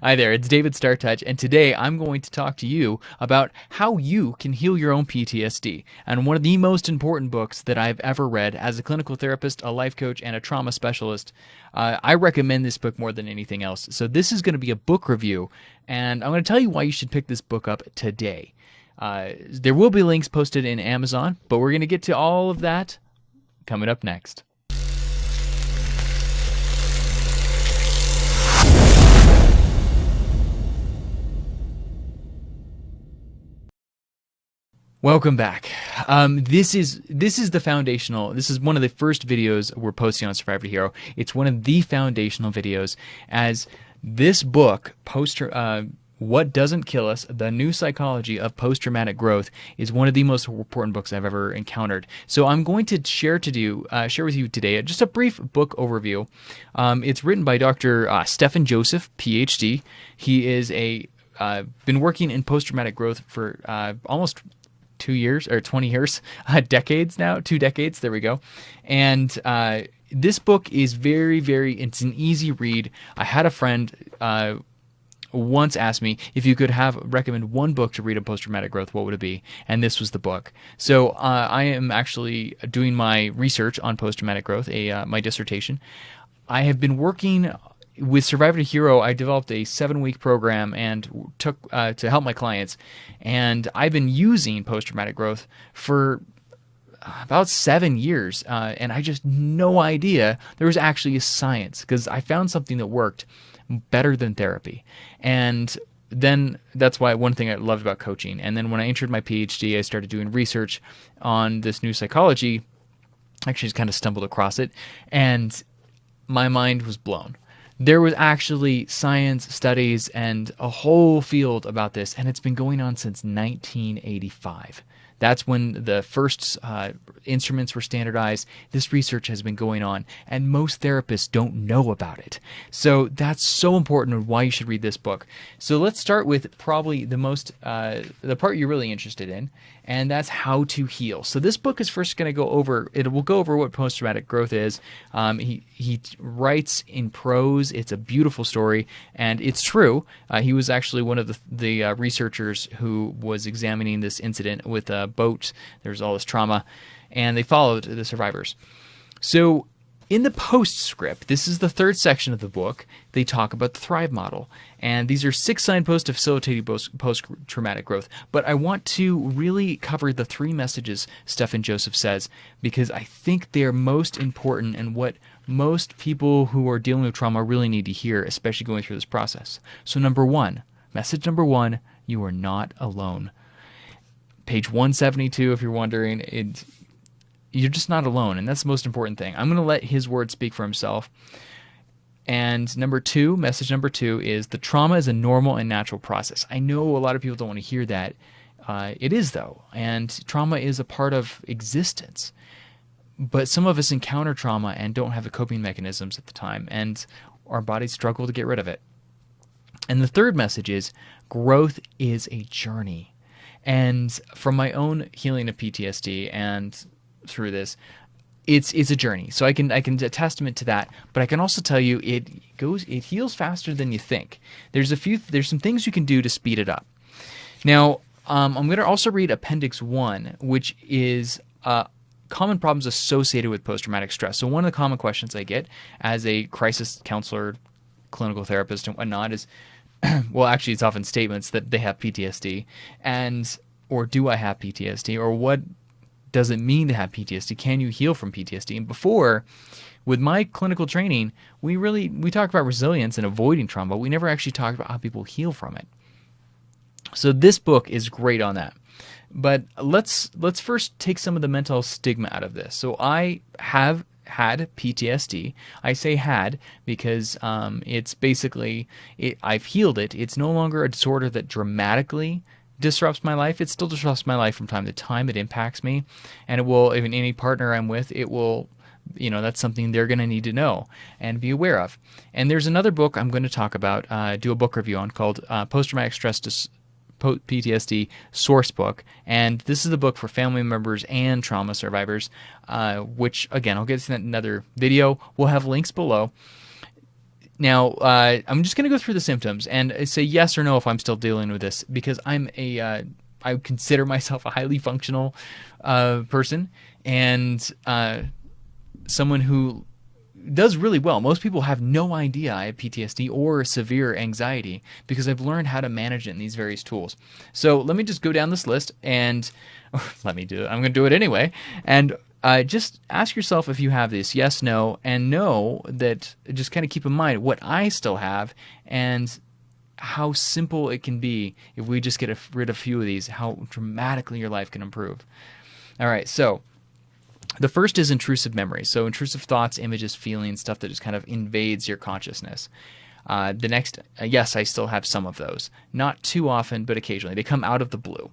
Hi there, it's David Startouch, and today I'm going to talk to you about how you can heal your own PTSD. And one of the most important books that I've ever read as a clinical therapist, a life coach, and a trauma specialist. I recommend this book more than anything else. So this is going to be a book review, and I'm going to tell you why you should pick this book up today. There will be links posted in Amazon, but we're going to get to all of that coming up next. Welcome back. This is the foundational. This is one of the first videos we're posting on Survivor to Hero. It's one of the foundational videos, as this book, What Doesn't Kill Us: The New Psychology of Post-Traumatic Growth, is one of the most important books I've ever encountered. So I'm going to share with you today just a brief book overview. It's written by Dr. Stephan Joseph, PhD. He is been working in post-traumatic growth for almost 2 years or 20 years, decades now, 2 decades. There we go. And this book is it's an easy read. I had a friend once asked me if you could recommend one book to read on post-traumatic growth, what would it be? And this was the book. So I am actually doing my research on post-traumatic growth, my dissertation. I have been working with Survivor to Hero. I developed a 7-week program and took to help my clients, and I've been using post-traumatic growth for about 7 years, and I just no idea there was actually a science, because I found something that worked better than therapy. And then that's why one thing I loved about coaching. And then when I entered my PhD, I started doing research on this new psychology. Actually, just kind of stumbled across it, and my mind was blown. There was actually science, studies, and a whole field about this, and it's been going on since 1985. That's when the first instruments were standardized. This research has been going on, and most therapists don't know about it. So that's so important, and why you should read this book. So let's start with probably the part you're really interested in, and that's how to heal. So this book is first going to will go over what post-traumatic growth is. He writes in prose. It's a beautiful story, and it's true. He was actually one of the researchers who was examining this incident with a boat. There's all this trauma, and they followed the survivors. So in the postscript, this is the third section of the book, they talk about the Thrive model. And these are 6 signposts to facilitating post-traumatic growth. But I want to really cover the 3 messages Stephan Joseph says, because I think they're most important and what most people who are dealing with trauma really need to hear, especially going through this process. So message number one, you are not alone. Page 172, if you're wondering, you're just not alone, and that's the most important thing. I'm going to let his word speak for himself. And message number two is the trauma is a normal and natural process. I know a lot of people don't want to hear that. It is, though, and trauma is a part of existence. But some of us encounter trauma and don't have the coping mechanisms at the time, and our bodies struggle to get rid of it. And the third message is growth is a journey. And from my own healing of PTSD and through this, it's a journey. So I can a testament to that, but I can also tell you it heals faster than you think. There's some things you can do to speed it up. Now, I'm going to also read Appendix 1, which is common problems associated with post-traumatic stress. So one of the common questions I get as a crisis counselor, clinical therapist, and whatnot is, well, actually, it's often statements that they have PTSD, or do I have PTSD, or what does it mean to have PTSD? Can you heal from PTSD? And before, with my clinical training, we talked about resilience and avoiding trauma. We never actually talked about how people heal from it. So this book is great on that. But let's first take some of the mental stigma out of this. So I have had PTSD. I say had because it's basically, I've healed it. It's no longer a disorder that dramatically disrupts my life. It still disrupts my life from time to time. It impacts me, and it will, even any partner I'm with, it will, that's something they're going to need to know and be aware of. And there's another book I'm going to talk about, do a book review on, called Post-Traumatic Stress PTSD Source Book, and this is the book for family members and trauma survivors, which, again, I'll get to that in another video. We'll have links below. Now, I'm just going to go through the symptoms and say yes or no if I'm still dealing with this, because I consider myself a highly functional person, and someone who does really well. Most people have no idea I have PTSD or severe anxiety because I've learned how to manage it in these various tools. So let me just go down this list and let me do it. I'm going to do it anyway. And just ask yourself if you have this. Yes, no, and know that just kind of keep in mind what I still have and how simple it can be if we just get rid of a few of these, how dramatically your life can improve. All right, so the first is intrusive memory. So intrusive thoughts, images, feelings, stuff that just kind of invades your consciousness. The next, yes, I still have some of those. Not too often, but occasionally. They come out of the blue.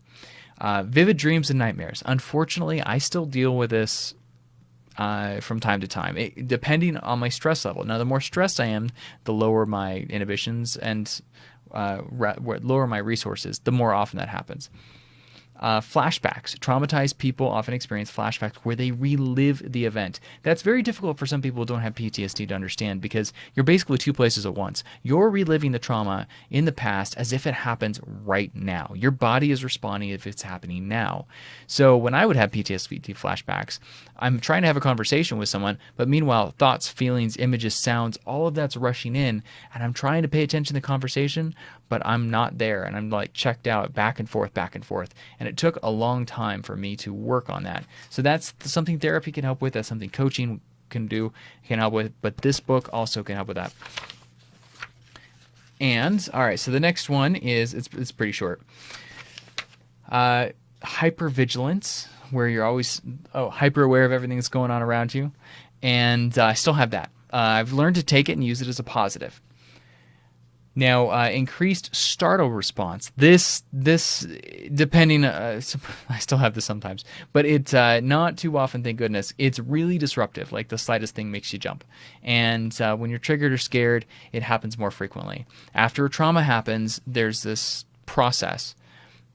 Vivid dreams and nightmares. Unfortunately, I still deal with this from time to time, depending on my stress level. Now, the more stressed I am, the lower my inhibitions and lower my resources, the more often that happens. Flashbacks. Traumatized people often experience flashbacks where they relive the event. That's very difficult for some people who don't have PTSD to understand, because you're basically two places at once. You're reliving the trauma in the past as if it happens right now. Your body is responding if it's happening now. So when I would have PTSD flashbacks, I'm trying to have a conversation with someone, but meanwhile, thoughts, feelings, images, sounds, all of that's rushing in, and I'm trying to pay attention to the conversation, but I'm not there, and I'm like checked out, back and forth, and it took a long time for me to work on that. So that's something therapy can help with. That's something coaching can help with, but this book also can help with that. And all right, so the next one is it's pretty short. Hypervigilance, where you're always hyper aware of everything that's going on around you, and I still have that. I've learned to take it and use it as a positive. Now, increased startle response. This depending, I still have this sometimes, but it's not too often, thank goodness. It's really disruptive, like the slightest thing makes you jump. And when you're triggered or scared, it happens more frequently. After a trauma happens, there's this process.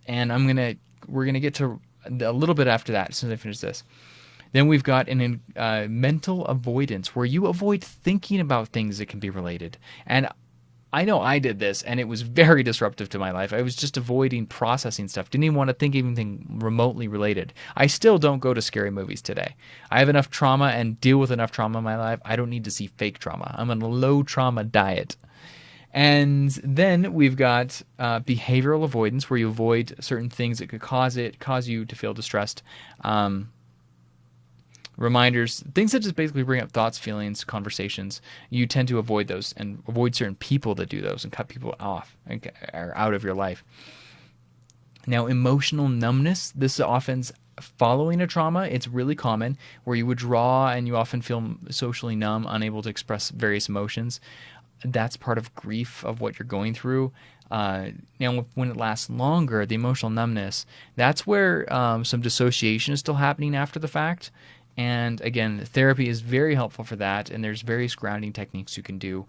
And we're gonna get to a little bit after that, as soon as I finish this. Then we've got an mental avoidance, where you avoid thinking about things that can be related. And I know I did this, and it was very disruptive to my life. I was just avoiding processing stuff. Didn't even want to think anything remotely related. I still don't go to scary movies today. I have enough trauma and deal with enough trauma in my life. I don't need to see fake trauma. I'm on a low trauma diet. And then we've got behavioral avoidance, where you avoid certain things that could cause you to feel distressed. Reminders, things that just basically bring up thoughts, feelings, conversations. You tend to avoid those and avoid certain people that do those and cut people off or out of your life. Now, emotional numbness. This is often following a trauma. It's really common, where you withdraw and you often feel socially numb, unable to express various emotions. That's part of grief of what you're going through. Now, when it lasts longer, the emotional numbness, that's where some dissociation is still happening after the fact. And again, therapy is very helpful for that, and there's various grounding techniques you can do,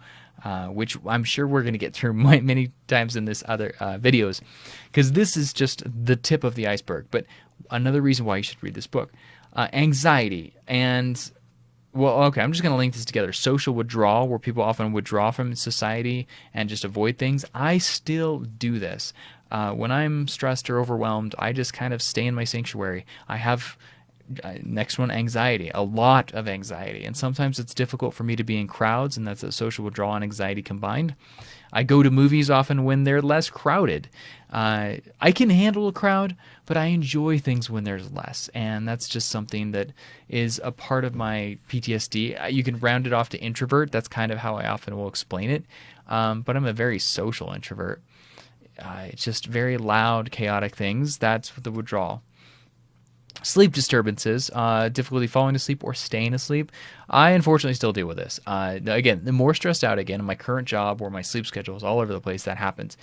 which I'm sure we're going to get through many times in this other videos, because this is just the tip of the iceberg. But another reason why you should read this book, anxiety, and well, okay, I'm just going to link this together. Social withdrawal, where people often withdraw from society and just avoid things. I still do this. When I'm stressed or overwhelmed, I just kind of stay in my sanctuary. I have next one, anxiety, a lot of anxiety. And sometimes it's difficult for me to be in crowds, and that's a social withdrawal and anxiety combined. I go to movies often when they're less crowded. I can handle a crowd, but I enjoy things when there's less. And that's just something that is a part of my PTSD. You can round it off to introvert. That's kind of how I often will explain it. But I'm a very social introvert. It's just very loud, chaotic things. That's the withdrawal. Sleep disturbances, difficulty falling asleep or staying asleep. I unfortunately still deal with this. Again, the more stressed out again in my current job where my sleep schedule is all over the place, that happens.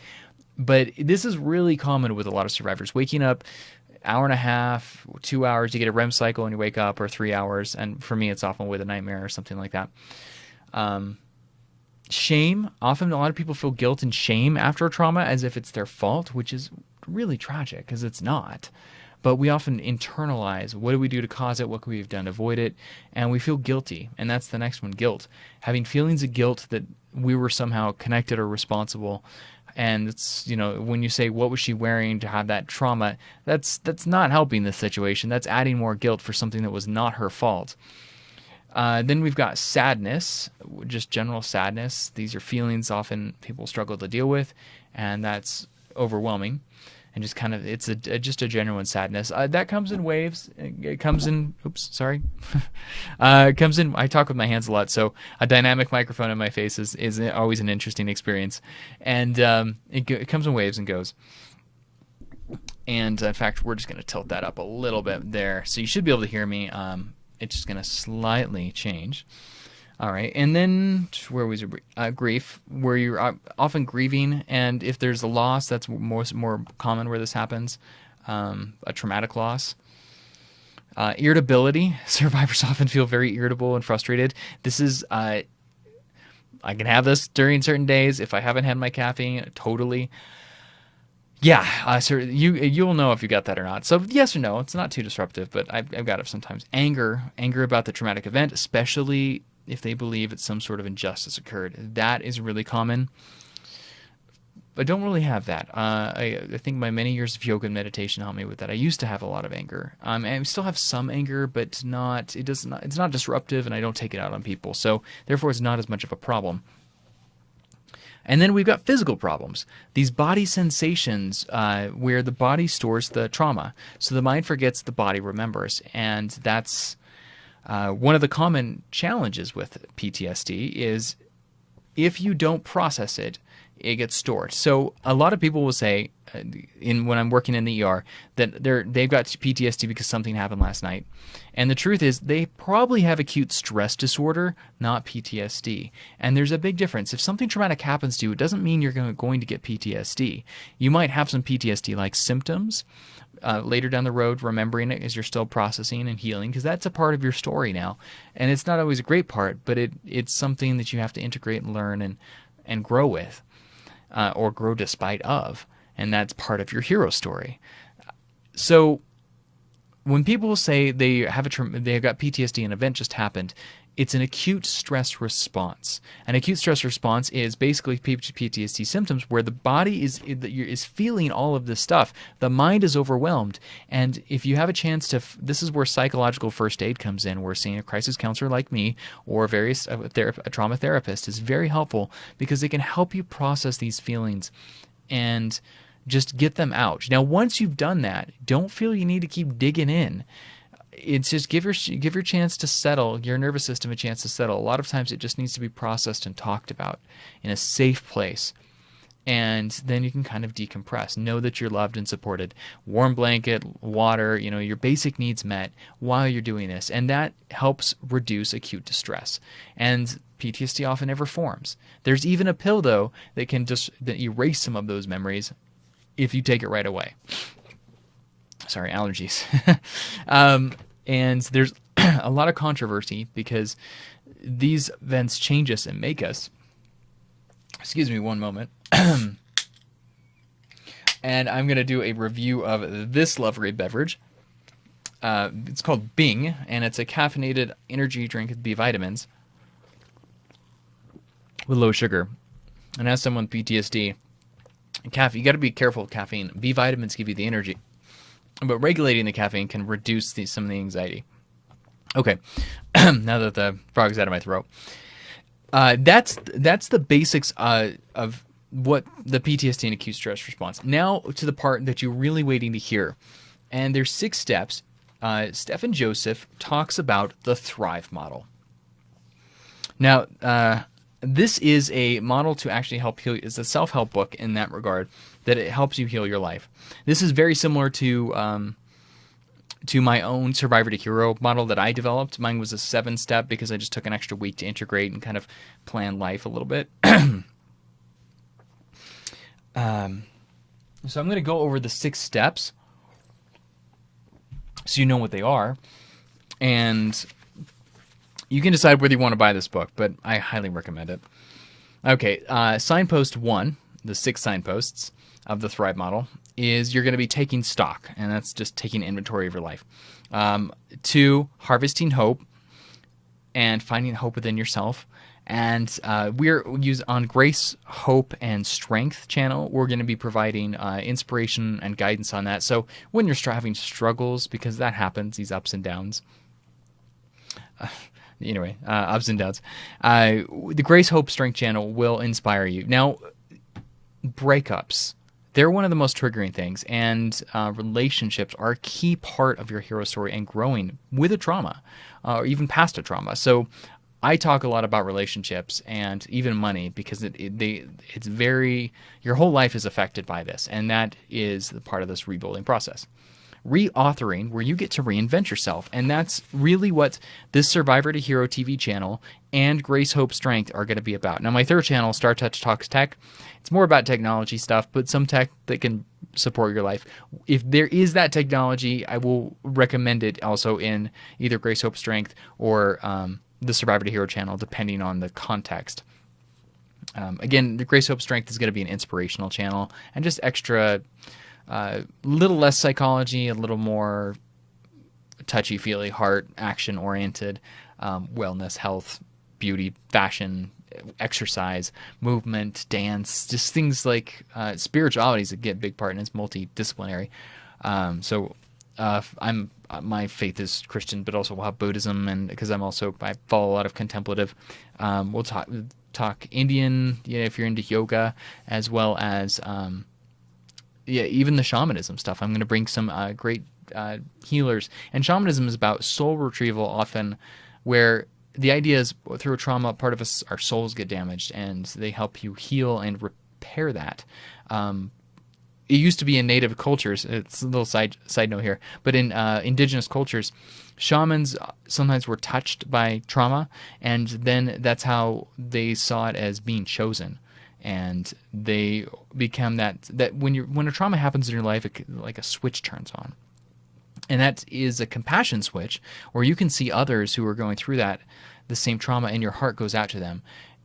But this is really common with a lot of survivors. Waking up hour and a half, 2 hours, you get a REM cycle and you wake up, or 3 hours. And for me, it's often with a nightmare or something like that. Shame. Often a lot of people feel guilt and shame after a trauma as if it's their fault, which is really tragic because it's not. but we often internalize, what do we do to cause it, what could we have done to avoid it, and we feel guilty. And that's the next one, guilt. Having feelings of guilt that we were somehow connected or responsible. And it's, you know, when you say, what was she wearing to have that trauma, that's not helping the situation. That's adding more guilt for something that was not her fault. Then we've got sadness, just general sadness. These are feelings often people struggle to deal with, and that's overwhelming. And just kind of, it's just a genuine sadness. That comes in waves. It comes in, oops, sorry. It comes in, I talk with my hands a lot, so a dynamic microphone in my face is always an interesting experience. And it comes in waves and goes. And in fact, we're just going to tilt that up a little bit there. So you should be able to hear me. It's just going to slightly change. All right, and then where was it? Grief, where you're often grieving, and if there's a loss, that's more common where this happens, a traumatic loss. Irritability, survivors often feel very irritable and frustrated. This is, I can have this during certain days if I haven't had my caffeine, totally. Yeah, so you'll know if you got that or not. So yes or no, it's not too disruptive, but I've got it sometimes. Anger about the traumatic event, especially if they believe that some sort of injustice occurred. That is really common. I don't really have that. I think my many years of yoga and meditation helped me with that. I used to have a lot of anger. And I still have some anger, but it's not disruptive, and I don't take it out on people. So therefore, it's not as much of a problem. And then we've got physical problems. These body sensations where the body stores the trauma. So the mind forgets, the body remembers. And that's one of the common challenges with PTSD is if you don't process it, it gets stored. So a lot of people will say, when I'm working in the ER, that they've got PTSD because something happened last night. And the truth is they probably have acute stress disorder, not PTSD. And there's a big difference. If something traumatic happens to you, it doesn't mean you're going to get PTSD. You might have some PTSD-like symptoms later down the road, remembering it as you're still processing and healing, because that's a part of your story now. And it's not always a great part, but it's something that you have to integrate and learn and grow with, or grow despite of. And that's part of your hero story. So when people say they've got PTSD, an event just happened, it's an acute stress response. An acute stress response is basically PTSD symptoms where the body is feeling all of this stuff. The mind is overwhelmed. And if you have a chance to, this is where psychological first aid comes in, where seeing a crisis counselor like me or a trauma therapist is very helpful because they can help you process these feelings and just get them out. Now, once you've done that, don't feel you need to keep digging in. It's just give your chance to settle, your nervous system a chance to settle. A lot of times it just needs to be processed and talked about in a safe place. And then you can kind of decompress. Know that you're loved and supported. Warm blanket, water, your basic needs met while you're doing this. And that helps reduce acute distress. And PTSD often never forms. There's even a pill, though, that can that erase some of those memories if you take it right away. Sorry, allergies. And there's a lot of controversy because these events change us and make us. Excuse me one moment. And I'm going to do a review of this lovely beverage. It's called Bing, and it's a caffeinated energy drink with B vitamins with low sugar. And as someone with PTSD, you got to be careful with caffeine. B vitamins give you the energy, but regulating the caffeine can reduce some of the anxiety. Okay, now that the frog's out of my throat, that's the basics of what the PTSD and acute stress response. Now to the part that you're really waiting to hear, and there's 6 steps. Stephan Joseph talks about the Thrive model. Now, this is a model to actually help heal. It's a self-help book in that regard, that it helps you heal your life. This is very similar to my own Survivor to Hero model that I developed. Mine was a 7-step because I just took an extra week to integrate and kind of plan life a little bit. So I'm going to go over the 6 steps so you know what they are. And you can decide whether you want to buy this book, but I highly recommend it. Okay, signpost 1, the 6 signposts of the Thrive model, is you're going to be taking stock, and that's just taking inventory of your life. 2, harvesting hope and finding hope within yourself. And we're on Grace, Hope, and Strength channel. We're going to be providing inspiration and guidance on that. So when you're having struggles, because that happens, these ups and downs. Anyway, ups and downs. The Grace, Hope, Strength channel will inspire you. Now, breakups. They're one of the most triggering things, and relationships are a key part of your hero story and growing with a trauma, or even past a trauma. So I talk a lot about relationships and even money because it's very, your whole life is affected by this, and that is the part of this rebuilding process. Reauthoring, where you get to reinvent yourself, and that's really what this Survivor to Hero TV channel and Grace, Hope, Strength are going to be about. Now, my third channel, Star Touch Talks Tech, it's more about technology stuff, but some tech that can support your life. If there is that technology, I will recommend it also in either Grace, Hope, Strength or the Survivor to Hero channel, depending on the context. Again, the Grace, Hope, Strength is going to be an inspirational channel and just extra, little less psychology, a little more touchy-feely, heart, action-oriented, wellness, health, beauty, fashion, exercise, movement, dance, just things like spirituality is a big part, and it's multidisciplinary. My faith is Christian, but also we'll have Buddhism, and because I follow a lot of contemplative. We'll talk Indian, if you're into yoga, as well as even the shamanism stuff. I'm going to bring some great healers, and shamanism is about soul retrieval, often where the idea is through a trauma, part of us, our souls get damaged, and they help you heal and repair that. It used to be in native cultures. It's a little side note here, but in indigenous cultures, shamans sometimes were touched by trauma, and then that's how they saw it as being chosen, and they become that when a trauma happens in your life, like a switch turns on, and that is a compassion switch, where you can see others who are going through the same trauma, and your heart goes out to them,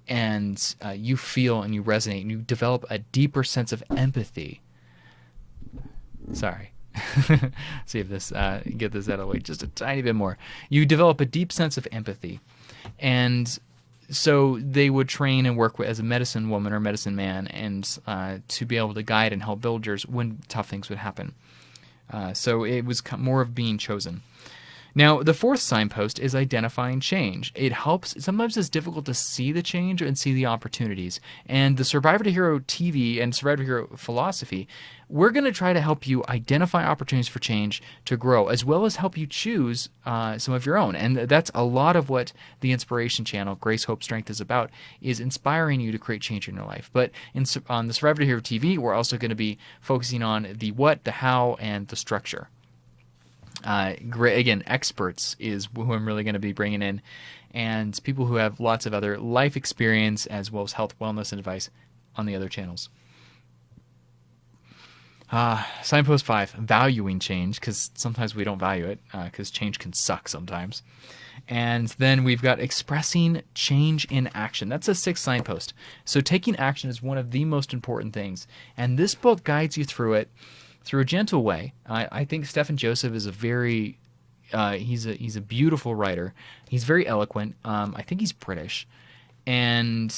and you feel and you resonate, and you develop a deeper sense of empathy. Sorry. See if this get this out of the way just a tiny bit more. You develop a deep sense of empathy, and so they would train and work as a medicine woman or medicine man, and to be able to guide and help villagers when tough things would happen. So it was more of being chosen. Now, the fourth signpost is identifying change. It helps. Sometimes it's difficult to see the change and see the opportunities. And the Survivor to Hero TV and Survivor to Hero philosophy, we're going to try to help you identify opportunities for change to grow, as well as help you choose some of your own. And that's a lot of what the Inspiration channel, Grace, Hope, Strength, is about, is inspiring you to create change in your life. But on the Survivor to Hero TV, we're also going to be focusing on the what, the how, and the structure. Again, experts is who I'm really going to be bringing in, and people who have lots of other life experience as well as health, wellness, and advice on the other channels. Signpost 5, valuing change, because sometimes we don't value it, because change can suck sometimes. And then we've got expressing change in action. That's a 6th signpost. So taking action is one of the most important things, and this book guides you through it through a gentle way. I think Stephan Joseph is he's a beautiful writer. He's very eloquent. I think he's British. And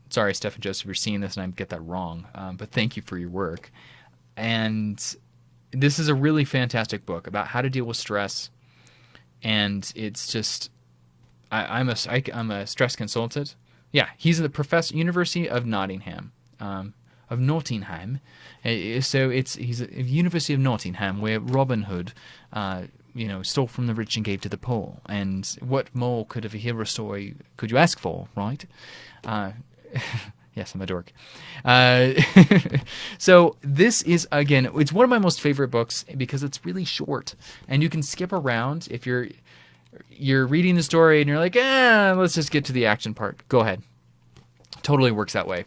sorry, Stephan Joseph, you're seeing this and I get that wrong. But thank you for your work. And this is a really fantastic book about how to deal with stress. And it's just, I'm a stress consultant. Yeah, he's at the University of Nottingham. So he's at University of Nottingham, where Robin Hood, stole from the rich and gave to the poor. And what more could of a hero story could you ask for, right? Yes, I'm a dork. So this is, again, it's one of my most favorite books because it's really short, and you can skip around if you're reading the story and you're like, let's just get to the action part. Go ahead. Totally works that way.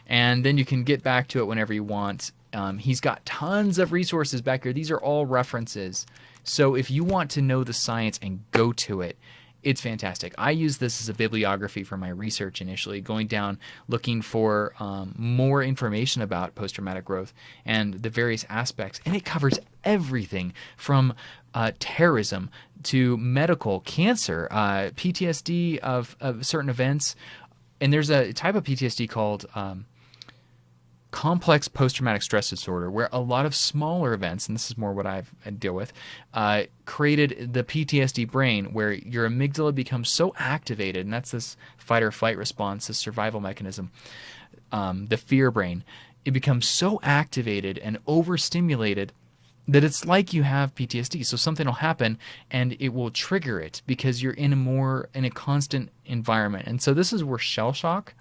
And then you can get back to it whenever you want. He's got tons of resources back here. These are all references. So if you want to know the science and go to it, it's fantastic. I use this as a bibliography for my research initially, going down looking for more information about post-traumatic growth and the various aspects. And it covers everything from terrorism to medical, cancer, PTSD of certain events. And there's a type of PTSD called complex post-traumatic stress disorder, where a lot of smaller events, and this is more what I deal with, created the PTSD brain, where your amygdala becomes so activated, and that's this fight or flight response, this survival mechanism, the fear brain. It becomes so activated and overstimulated that it's like you have PTSD. So something will happen and it will trigger it because you're in a constant environment. And so this is where shell shock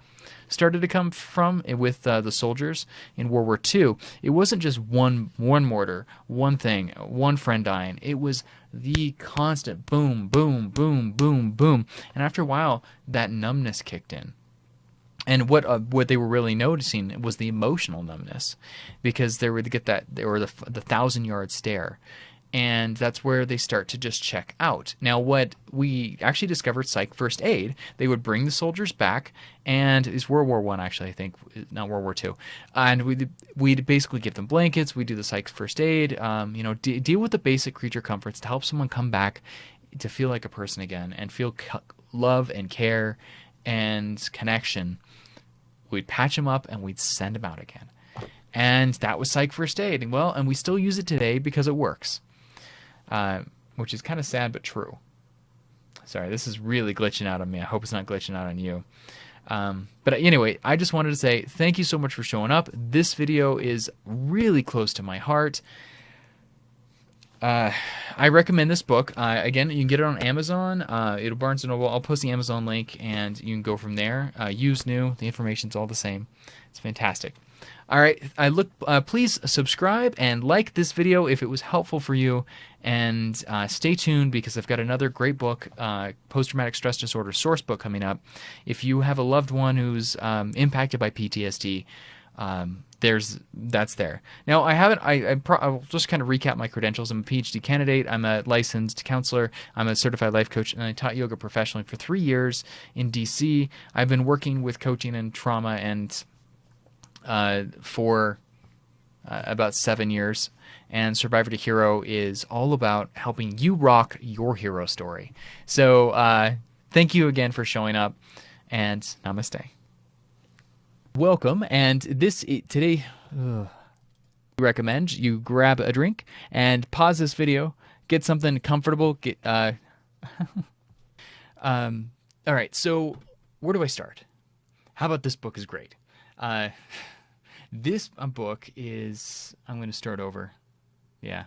started to come from with the soldiers in World War II. It wasn't just one mortar, one thing, one friend dying. It was the constant boom, boom, boom, boom, boom. And after a while, that numbness kicked in. And what they were really noticing was the emotional numbness, because they would get the 1,000-yard stare. And that's where they start to just check out. Now, what we actually discovered, psych first aid, they would bring the soldiers back, and it's World War I, actually, I think, not World War II. And we'd basically give them blankets. We'd do the psych first aid, deal with the basic creature comforts to help someone come back to feel like a person again and feel love and care and connection. We'd patch them up and we'd send them out again. And that was psych first aid. And we still use it today because it works. Which is kind of sad but true. Sorry, this is really glitching out on me. I hope it's not glitching out on you. But anyway, I just wanted to say thank you so much for showing up. This video is really close to my heart. I recommend this book. Again, you can get it on Amazon. It'll Barnes & Noble. I'll post the Amazon link, and you can go from there. Used, new, the information's all the same. It's fantastic. All right, please subscribe and like this video if it was helpful for you, and stay tuned because I've got another great book, Post-Traumatic Stress Disorder source book coming up. If you have a loved one who's impacted by PTSD, that's there. Now, I'll just kind of recap my credentials. I'm a PhD candidate. I'm a licensed counselor. I'm a certified life coach, and I taught yoga professionally for 3 years in DC. I've been working with coaching and trauma and for about 7 years. And Survivor to Hero is all about helping you rock your hero story. So thank you again for showing up, and namaste. Welcome, and today we recommend you grab a drink and pause this video, get something comfortable. All right, so where do I start? How about this book is great? This book is, I'm going to start over. Yeah.